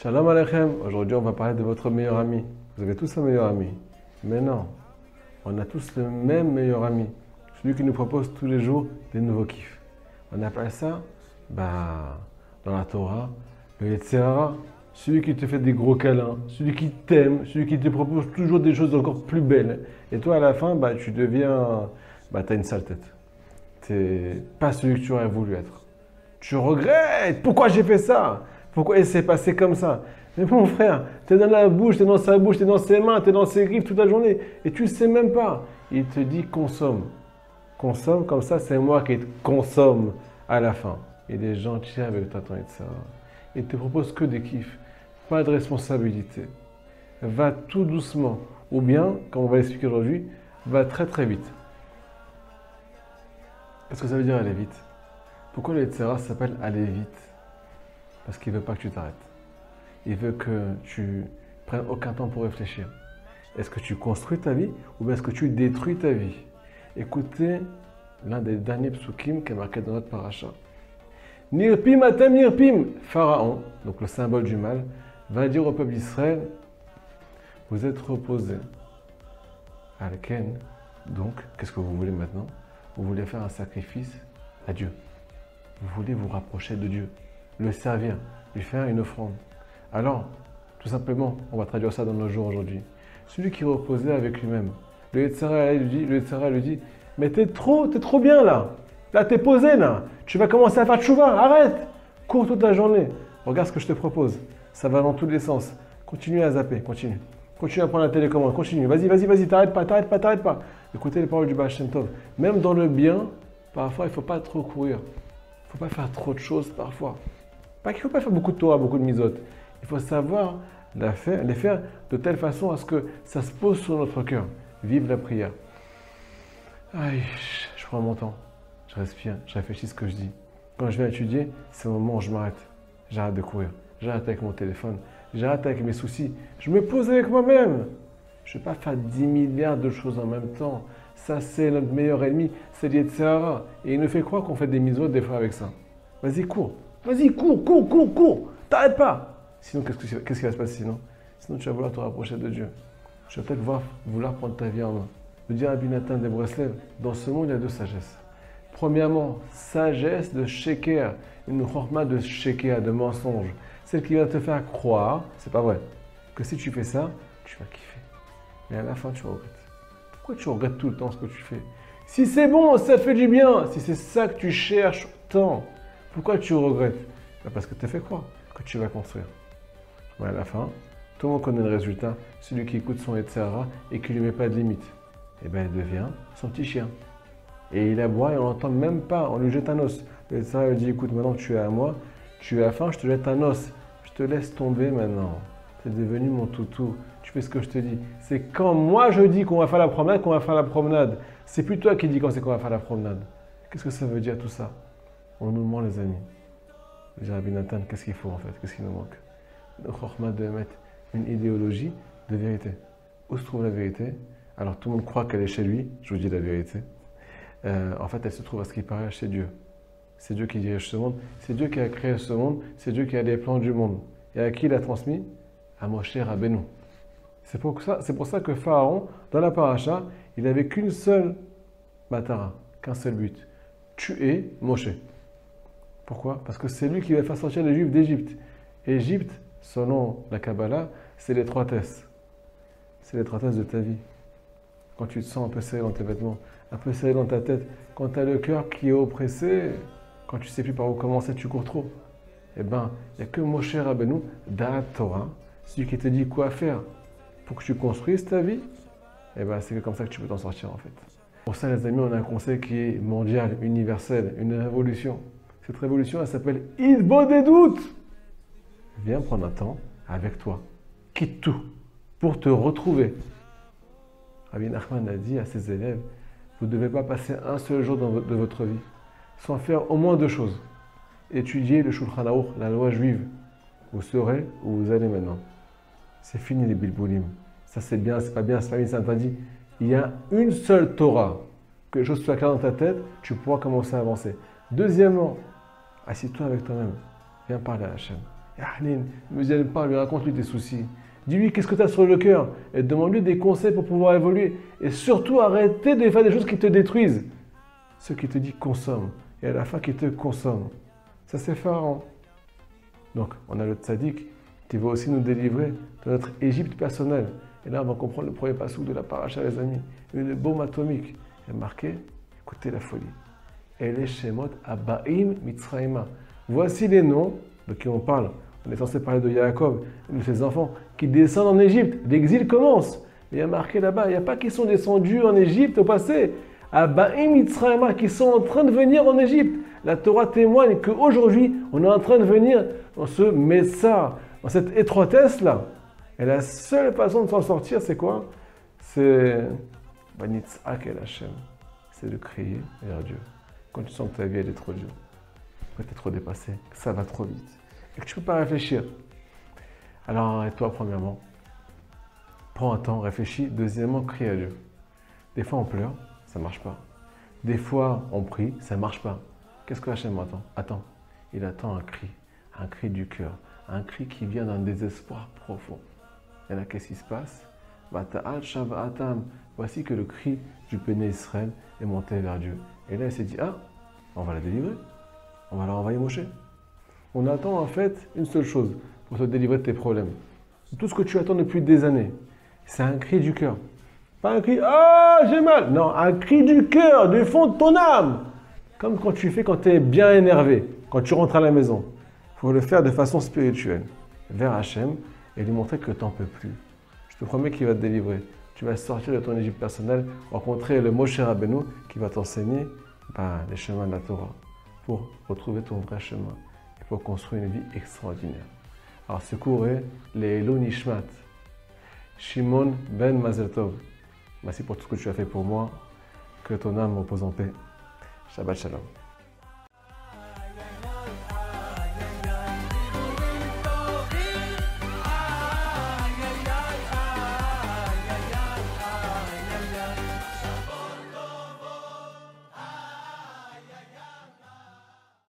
Shalom Aleichem, aujourd'hui on va parler de votre meilleur ami. Vous avez tous un meilleur ami. Mais non, on a tous le même meilleur ami. Celui qui nous propose tous les jours des nouveaux kiffs. On appelle ça, dans la Torah, le Yetzer Hara. Celui qui te fait des gros câlins, celui qui t'aime, celui qui te propose toujours des choses encore plus belles. Et toi à la fin, tu deviens, t'as une sale tête. T'es pas celui que tu aurais voulu être. Tu regrettes, pourquoi j'ai fait ça? Pourquoi il s'est passé comme ça? Mais mon frère, tu es dans la bouche, tu es dans sa bouche, tu es dans ses mains, tu es dans ses griffes toute la journée. Et tu ne sais même pas. Il te dit consomme. Consomme, comme ça, c'est moi qui te consomme à la fin. Il est gentil avec toi, ton etc. Il te propose que des kiffs. Pas de responsabilité. Va tout doucement. Ou bien, comme on va l'expliquer aujourd'hui, va très très vite. Qu'est-ce que ça veut dire aller vite? Pourquoi le Yetzer Hara s'appelle aller vite? Parce qu'il ne veut pas que tu t'arrêtes. Il veut que tu prennes aucun temps pour réfléchir. Est-ce que tu construis ta vie ou bien est-ce que tu détruis ta vie? Écoutez l'un des derniers psukim qui est marqué dans notre paracha. Nirpim atem nirpim. Pharaon, donc le symbole du mal, va dire au peuple d'Israël, vous êtes reposés. Alken, donc, qu'est-ce que vous voulez maintenant? Vous voulez faire un sacrifice à Dieu. Vous voulez vous rapprocher de Dieu, le servir, lui faire une offrande. Alors, tout simplement, on va traduire ça dans nos jours aujourd'hui. Celui qui reposait avec lui-même. Le Yetzer Hara lui dit, mais t'es trop bien là. Là, t'es posé là. Tu vas commencer à faire tchouva. Arrête. Cours toute la journée. Regarde ce que je te propose. Ça va dans tous les sens. Continue à zapper. Continue. Continue à prendre la télécommande. Continue. Vas-y. T'arrêtes pas. Écoutez les paroles du Baal Shem Tov. Même dans le bien, parfois, il ne faut pas trop courir. Il ne faut pas faire trop de choses parfois. Pas qu'il ne faut pas faire beaucoup de Torah, beaucoup de misotes. Il faut savoir les faire de telle façon à ce que ça se pose sur notre cœur. Vive la prière. Aïe, je prends mon temps. Je respire, je réfléchis ce que je dis. Quand je viens étudier, c'est le moment où je m'arrête. J'arrête de courir. J'arrête avec mon téléphone. J'arrête avec mes soucis. Je me pose avec moi-même. Je ne vais pas faire 10 milliards de choses en même temps. Ça, c'est notre meilleur ennemi. C'est le Yetzer Hara. Et il nous fait croire qu'on fait des misotes des fois avec ça. Vas-y, cours. Vas-y, cours. T'arrêtes pas. Sinon, qu'est-ce qui va se passer sinon? Sinon, tu vas vouloir te rapprocher de Dieu. Tu vas peut-être vouloir prendre ta vie en main. Le dit Rabbi Nathan de Breslev, dans ce monde, il y a deux sagesses. Premièrement, sagesse de sheker, une chorma de sheker, de mensonge. Celle qui va te faire croire, c'est pas vrai, que si tu fais ça, tu vas kiffer. Mais à la fin, tu regrettes. Pourquoi tu regrettes tout le temps ce que tu fais? Si c'est bon, ça fait du bien. Si c'est ça que tu cherches tant, pourquoi tu regrettes? Parce que tu as fait croire que tu vas construire. Mais à la fin, tout le monde connaît le résultat. Celui qui écoute son Yetzer Hara et qui ne lui met pas de limite, il devient son petit chien. Et il aboie et on l'entend même pas, on lui jette un os. Le Yetzer Hara lui dit, écoute, maintenant tu es à moi, tu as faim, je te jette un os. Je te laisse tomber maintenant. Tu es devenu mon toutou. Tu fais ce que je te dis. C'est quand moi je dis qu'on va faire la promenade, qu'on va faire la promenade. C'est plus toi qui dis quand c'est qu'on va faire la promenade. Qu'est-ce que ça veut dire tout ça? On nous ment les amis. Je dis Rabbi Nathan, qu'est-ce qu'il faut en fait? Qu'est-ce qui nous manque? Le chorma de mettre une idéologie de vérité. Où se trouve la vérité? Alors tout le monde croit qu'elle est chez lui, je vous dis la vérité. En fait, elle se trouve à ce qui paraît chez Dieu. C'est Dieu qui dirige ce monde, c'est Dieu qui a créé ce monde, c'est Dieu qui a les plans du monde. Et à qui il a transmis? À Moshe Rabbeinu. C'est pour ça que Pharaon, dans la paracha, il n'avait qu'une seule matara, qu'un seul but. Tuer Moshe. Pourquoi? Parce que c'est lui qui va faire sortir les Juifs d'Égypte. Égypte, selon la Kabbalah, c'est l'étroitesse. C'est l'étroitesse de ta vie. Quand tu te sens un peu serré dans tes vêtements, un peu serré dans ta tête, quand tu as le cœur qui est oppressé, quand tu ne sais plus par où commencer, tu cours trop. Eh bien, il n'y a que Moshe Rabbeinu, dans Torah, celui qui te dit quoi faire pour que tu construises ta vie. Eh bien, c'est comme ça que tu peux t'en sortir en fait. Pour ça, les amis, on a un conseil qui est mondial, universel, une révolution. Cette révolution, elle s'appelle Isbo des doutes. Viens prendre un temps avec toi. Quitte tout pour te retrouver. Rabbi Nachman a dit à ses élèves, vous ne devez pas passer un seul jour de votre vie sans faire au moins deux choses. Étudier le Shulchan Aruch, la loi juive. Vous saurez où vous allez maintenant. C'est fini les bilboulim. Ça c'est bien, c'est pas bien, c'est pas bien, c'est interdit. Il y a une seule Torah. Que les choses soient claires dans ta tête, tu pourras commencer à avancer. Deuxièmement, assieds-toi avec toi-même. Viens parler à Hachem. Yahnine, ne viens pas, lui raconte-lui tes soucis. Dis-lui qu'est-ce que tu as sur le cœur et demande-lui des conseils pour pouvoir évoluer. Et surtout, arrêtez de faire des choses qui te détruisent. Ceux qui te disent consomme et à la fin qui te consomment. Ça, c'est Pharaon. Donc, on a le tzaddik qui va aussi nous délivrer de notre Égypte personnelle. Et là, on va comprendre le premier passage de la paracha, les amis. Une bombe atomique. Il est marqué, écoutez la folie. Elle est Shemot Abaim Mitzraïma. Voici les noms de qui on parle. On est censé parler de Yaakov et de ses enfants qui descendent en Égypte. L'exil commence. Il y a marqué là-bas, il n'y a pas qui sont descendus en Égypte au passé. Abaim Mitzraïma, qui sont en train de venir en Égypte. La Torah témoigne qu'aujourd'hui, on est en train de venir dans ce Messa, dans cette étroitesse-là. Et la seule façon de s'en sortir, c'est quoi? C'est Banitzak el Hashem. C'est de crier vers Dieu. Quand tu sens que ta vie elle est trop dure, que tu es trop dépassé, que ça va trop vite, et que tu ne peux pas réfléchir. Alors arrête-toi premièrement. Prends un temps, réfléchis. Deuxièmement, crie à Dieu. Des fois on pleure, ça ne marche pas. Des fois on prie, ça ne marche pas. Qu'est-ce que Hachem attend? Attends. Il attend un cri du cœur, un cri qui vient d'un désespoir profond. Et là, qu'est-ce qui se passe? Voici que le cri du Béné Israël est monté vers Dieu. Et là, il s'est dit, ah, on va la délivrer. On va leur envoyer Moshe. On attend en fait une seule chose pour te délivrer de tes problèmes. Tout ce que tu attends depuis des années, c'est un cri du cœur. Pas un cri, ah, j'ai mal. Non, un cri du cœur, du fond de ton âme. Comme quand tu fais quand tu es bien énervé, quand tu rentres à la maison. Il faut le faire de façon spirituelle, vers Hachem, et lui montrer que tu n'en peux plus. Je te promets qu'il va te délivrer. Tu vas sortir de ton Égypte personnelle, rencontrer le Moshe Rabbeinu qui va t'enseigner les chemins de la Torah pour retrouver ton vrai chemin et pour construire une vie extraordinaire. Alors ce cours est les Elo Nishmat, Shimon ben Mazel Tov. Merci pour tout ce que tu as fait pour moi. Que ton âme repose en paix. Shabbat Shalom.